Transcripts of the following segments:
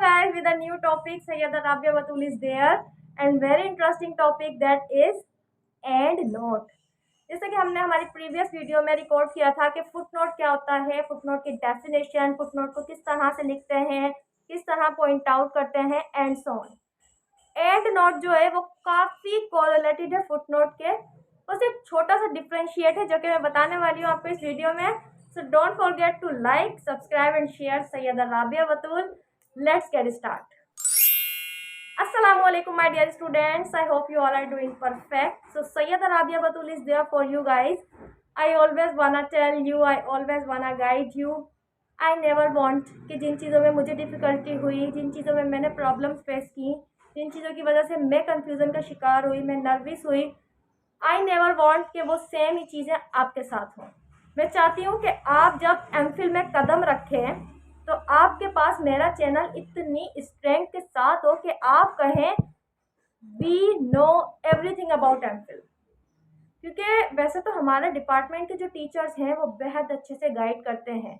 guys, with a new topic. Sayyada Rabia Batul is there and very interesting topic that is and note. जैसे कि हमने हमारी previous video में record किया था कि फुटनोट क्या होता है, फुटनोट की डेफिनेशन, फुटनोट को किस तरह से लिखते हैं, किस तरह पॉइंट आउट करते हैं and so on. And note जो है वो काफ़ी कोरिलेटेड है फुटनोट के, बस एक छोटा सा डिफ्रेंशिएट है जो कि मैं बताने वाली हूँ आपको इस वीडियो में। So don't forget to like, subscribe and share. Syeda Rabia Batool, let's get start. Assalamualaikum my dear students, I hope you all are doing perfect. So Sayyada Rabia Batul is there for you guys. I always wanna tell you, I always wanna guide you. I never want कि जिन चीज़ों में मुझे difficulty हुई, जिन चीज़ों में मैंने problems face की, जिन चीज़ों की वजह से मैं कंफ्यूजन का शिकार हुई, मैं नर्वस हुई, आई नेवर वांट कि वो सेम ही चीज़ें आपके साथ हों। मैं चाहती हूँ कि आप जब एमफिल में कदम रखें तो आपके पास मेरा चैनल इतनी स्ट्रेंथ के साथ हो कि आप कहें we know everything about MPhil. क्योंकि वैसे तो हमारे डिपार्टमेंट के जो टीचर्स हैं वो बेहद अच्छे से गाइड करते हैं।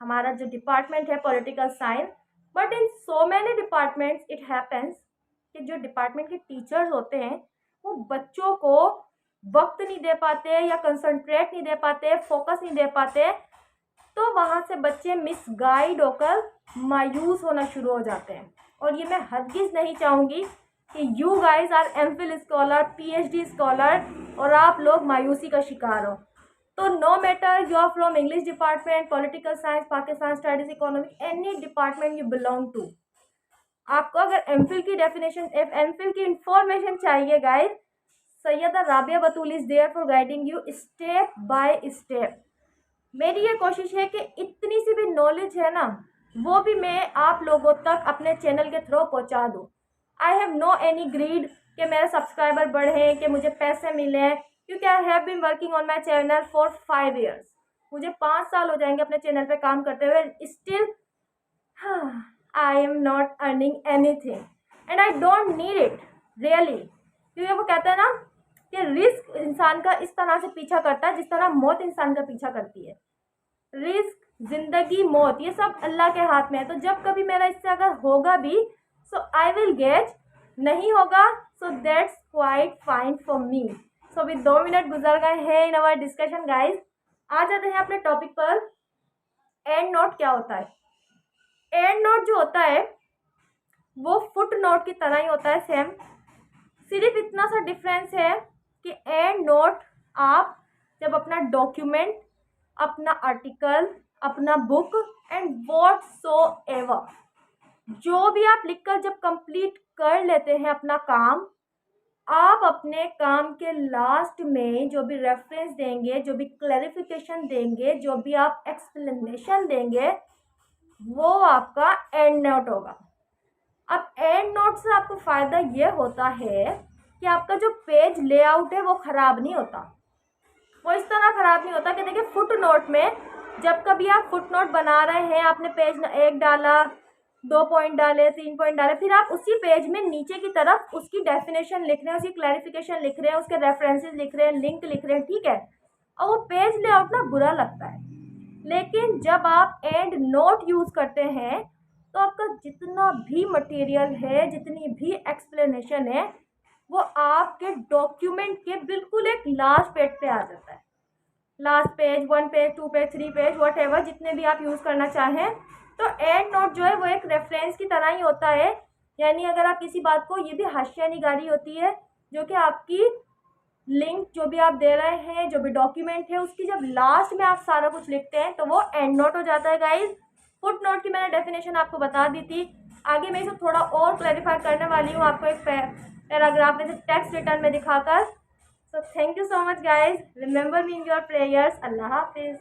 हमारा जो डिपार्टमेंट है political science, but in so many departments it happens कि जो डिपार्टमेंट के टीचर्स होते हैं वो बच्चों को वक्त नहीं दे पाते या कंसंट्रेट नहीं दे पाते, फोकस नहीं दे पाते, तो वहाँ से बच्चे मिसगाइड होकर मायूस होना शुरू हो जाते हैं। और ये मैं हरगिज़ नहीं चाहूँगी कि you guys are MPhil scholar, PhD scholar और आप लोग मायूसी का शिकार हो। तो no matter you are from English department, political science, Pakistan studies, economic, any department you belong to, आपको अगर एमफिल की डेफिनेशन, एमफिल की इंफॉर्मेशन चाहिए guys, Syeda Rabia Batool is there for guiding you step by step. मेरी ये कोशिश है कि इतनी सी भी नॉलेज है ना वो भी मैं आप लोगों तक अपने चैनल के थ्रू पहुंचा दूं। I have no any greed कि मेरे सब्सक्राइबर बढ़े, कि मुझे पैसे मिले, क्योंकि I have been working on my channel for 5 years। मुझे 5 साल हो जाएंगे अपने चैनल पे काम करते हुए, still I am not earning anything and I don't need it really. क्योंकि वो कहते हैं ना कि रिस्क इंसान का इस तरह से पीछा करता है जिस तरह मौत इंसान का पीछा करती है। रिस्क, जिंदगी, मौत, ये सब अल्लाह के हाथ में है। तो जब कभी मेरा इससे अगर होगा भी सो आई विल गेट, नहीं होगा so that's quite fine for me. So अभी 2 मिनट गुजर गए हैं इन अवर डिस्कशन गाइज। आ जाते हैं अपने टॉपिक पर। एंड नोट क्या होता है? एंड नोट जो होता है वो फुट नोट की तरह ही होता है सेम, सिर्फ इतना सा डिफरेंस है कि एंड नोट आप जब अपना डॉक्यूमेंट, अपना आर्टिकल, अपना book and what so ever जो भी आप लिखकर जब कंप्लीट कर लेते हैं अपना काम, आप अपने काम के लास्ट में जो भी रेफरेंस देंगे, जो भी क्लैरिफिकेशन देंगे, जो भी आप एक्सप्लेनेशन देंगे, वो आपका एंड नोट होगा। अब एंड नोट से आपको फ़ायदा ये होता है कि आपका जो पेज लेआउट है वो ख़राब नहीं होता। वो इस तरह ख़राब नहीं होता कि देखिए फुट नोट में जब कभी आप फुट नोट बना रहे हैं, आपने पेज 1 डाला, 2 पॉइंट डाले, 3 पॉइंट डाले, फिर आप उसी पेज में नीचे की तरफ उसकी डेफिनेशन लिख रहे हैं, उसकी क्लैरिफिकेशन लिख रहे हैं, उसके रेफरेंसेस लिख रहे हैं, लिंक लिख रहे हैं, ठीक है, और वो पेज लेआउट ना बुरा लगता है। लेकिन जब आप एंड नोट यूज़ करते हैं तो आपका जितना भी मटेरियल है, जितनी भी एक्सप्लेनेशन है, वो आपके डॉक्यूमेंट के बिल्कुल एक लास्ट पेज पे आ जाता है। Last page, 1 page, 2 page, 3 page, what ever जितने भी आप यूज़ करना चाहें। तो एंड नोट जो है वो एक रेफरेंस की तरह ही होता है। यानी अगर आप किसी बात को, ये भी हाशिया निगारी होती है जो कि आपकी लिंक जो भी आप दे रहे हैं, जो भी डॉक्यूमेंट है, उसकी जब लास्ट में आप सारा कुछ लिखते हैं तो वो एंड नोट हो जाता है गाइज। फुट नोट की मैंने डेफिनेशन आपको बता दी थी, आगे मैं इसे थोड़ा और क्लैरिफाई करने वाली हूँ आपको एक पैराग्राफ में से टेक्स्ट रिटर्न में दिखाकर। So thank you so much guys, remember me in your prayers. अल्लाह हाफिज़।